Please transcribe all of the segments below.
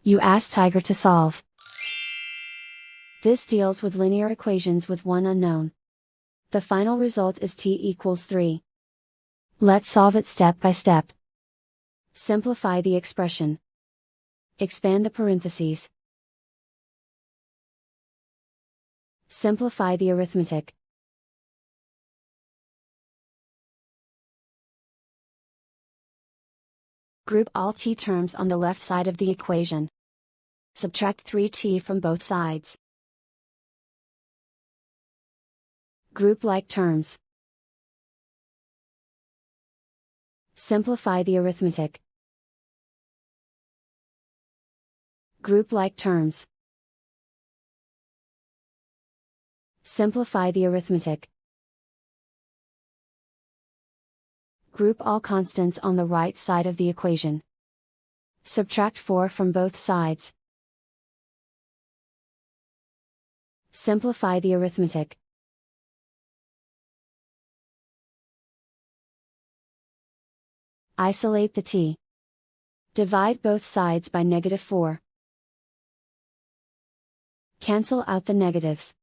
You ask Tiger to solve. This deals with linear equations with one unknown. The final result is t=3. Let's solve it step by step. Simplify the expression. Expand the parentheses. Simplify the arithmetic. Group all t terms on the left side of the equation. Subtract 3t from both sides. Group like terms. Simplify the arithmetic. Group like terms. Simplify the arithmetic. Group all constants on the right side of the equation. Subtract 4 from both sides. Simplify the arithmetic. Isolate the t. Divide both sides by -4. Cancel out the negatives.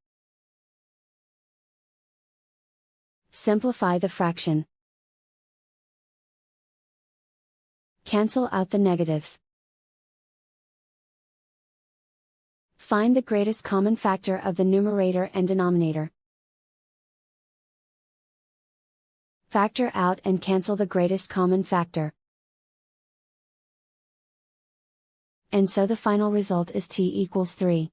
Simplify the fraction. Cancel out the negatives. Find the greatest common factor of the numerator and denominator. Factor out and cancel the greatest common factor. And so the final result is t=3.